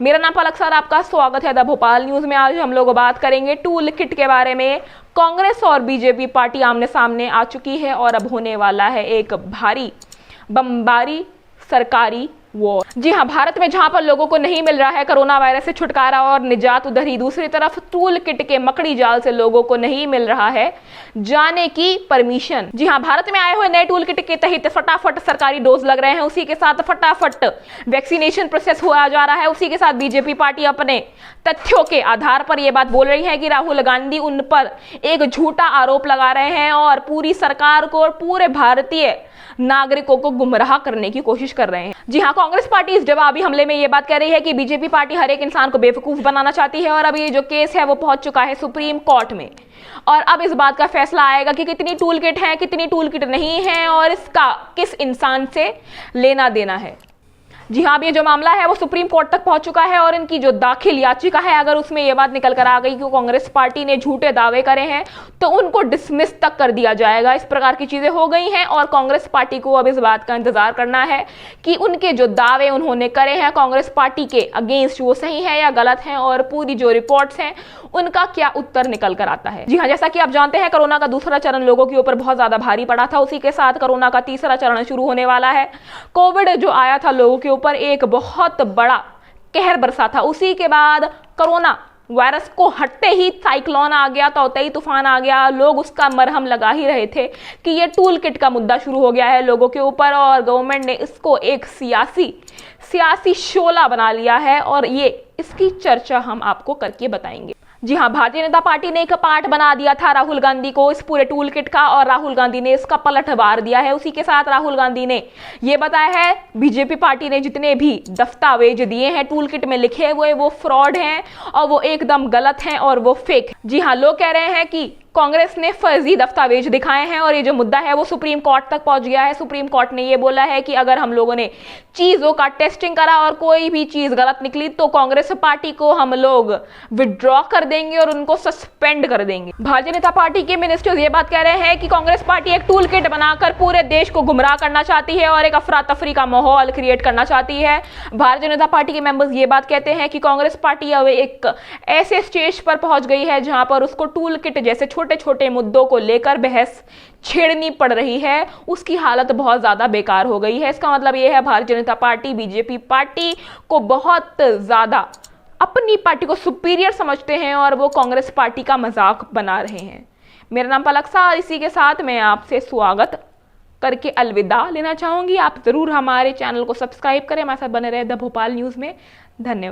मेरा नाम पलक सर, आपका स्वागत है द भोपाल न्यूज में। आज हम लोग बात करेंगे टूल किट के बारे में। कांग्रेस और बीजेपी पार्टी आमने सामने आ चुकी है और अब होने वाला है एक भारी बमबारी सरकारी वॉर। जी हाँ, भारत में जहां पर लोगों को नहीं मिल रहा है कोरोना वायरस से छुटकारा और निजात, उधर ही दूसरी तरफ टूल किट के मकड़ी जाल से लोगों को नहीं मिल रहा है जाने की परमिशन। जी हाँ, भारत में आए हुए नए टूल किट के तहत फटाफट सरकारी डोज लग रहे हैं, उसी के साथ फटाफट वैक्सीनेशन प्रोसेस हुआ जा रहा है। उसी के साथ बीजेपी पार्टी अपने तथ्यों के आधार पर यह बात बोल रही है कि राहुल गांधी उन पर एक झूठा आरोप लगा रहे हैं और पूरी सरकार को और पूरे भारतीय नागरिकों को गुमराह करने की कोशिश कर रहे हैं। जी हाँ, कांग्रेस पार्टी इस जवाबी हमले में ये बात कह रही है कि बीजेपी पार्टी हर एक इंसान को बेवकूफ बनाना चाहती है और अब ये जो केस है वो पहुंच चुका है सुप्रीम कोर्ट में और अब इस बात का फैसला आएगा कि कितनी टूल किट है, कितनी टूल किट नहीं है और इसका किस इंसान से लेना देना है। जी हाँ, अब ये जो मामला है वो सुप्रीम कोर्ट तक पहुंच चुका है और इनकी जो दाखिल याचिका है, अगर उसमें ये बात निकल कर आ गई कि कांग्रेस पार्टी ने झूठे दावे करे हैं तो उनको डिसमिस तक कर दिया जाएगा। इस प्रकार की चीजें हो गई हैं और कांग्रेस पार्टी को अब इस बात का इंतजार करना है कि उनके जो दावे उन्होंने करे हैं कांग्रेस पार्टी के अगेंस्ट वो सही है या गलत है और पूरी जो रिपोर्ट्स हैं उनका क्या उत्तर निकल कर आता है। जी हाँ, जैसा कि आप जानते हैं कोरोना का दूसरा चरण लोगों के ऊपर बहुत ज्यादा भारी पड़ा था, उसी के साथ कोरोना का तीसरा चरण शुरू होने वाला है। कोविड जो आया था लोगों के ऊपर एक बहुत बड़ा कहर बरसा था, उसी के बाद कोरोना वायरस को हटते ही साइक्लोन आ गया, तौतेई तूफान आ गया। लोग उसका मरहम लगा ही रहे थे कि ये टूल किट का मुद्दा शुरू हो गया है लोगों के ऊपर और गवर्नमेंट ने इसको एक सियासी शोला बना लिया है और ये इसकी चर्चा हम आपको करके बताएंगे। जी हाँ, भारतीय जनता पार्टी ने एक पार्ट बना दिया था राहुल गांधी को इस पूरे टूल किट का और राहुल गांधी ने इसका पलटवार दिया है। उसी के साथ राहुल गांधी ने यह बताया है बीजेपी पार्टी ने जितने भी दस्तावेज दिए हैं टूल किट में लिखे हुए वो फ्रॉड हैं और वो एकदम गलत हैं और वो फेक। जी हाँ, लोग कह रहे हैं कि कांग्रेस ने फर्जी दस्तावेज दिखाए हैं और ये जो मुद्दा है वो सुप्रीम कोर्ट तक पहुंच गया है। सुप्रीम कोर्ट ने ये बोला है कि अगर हम लोगों ने चीजों का टेस्टिंग करा और कोई भी चीज गलत निकली तो कांग्रेस पार्टी को हम लोग विड्रॉ कर देंगे और उनको सस्पेंड कर देंगे। भारतीय जनता पार्टी के मिनिस्टर्स ये बात कह रहे हैं कि कांग्रेस पार्टी एक टूल किट बनाकर पूरे देश को गुमराह करना चाहती है और एक अफरा तफरी का माहौल क्रिएट करना चाहती है। भारतीय जनता पार्टी के मेंबर्स ये बात कहते हैं कि कांग्रेस पार्टी अब एक ऐसे स्टेज पर पहुंच गई है जहां पर उसको टूल किट जैसे छोटे छोटे मुद्दों को लेकर बहस छेड़नी पड़ रही है, उसकी हालत बहुत ज्यादा बेकार हो गई है। इसका मतलब यह है Bharatiya Janata party BJP party को बहुत ज्यादा अपनी पार्टी को सुपीरियर समझते हैं और वो कांग्रेस पार्टी का मजाक बना रहे हैं। मेरा नाम पलक सर, इसी के साथ मैं आपसे स्वागत करके अलविदा लेना चाहूंगी। आप जरूर हमारे चैनल को सब्सक्राइब करें, हमारे साथ बने रहे द भोपाल न्यूज में। धन्यवाद।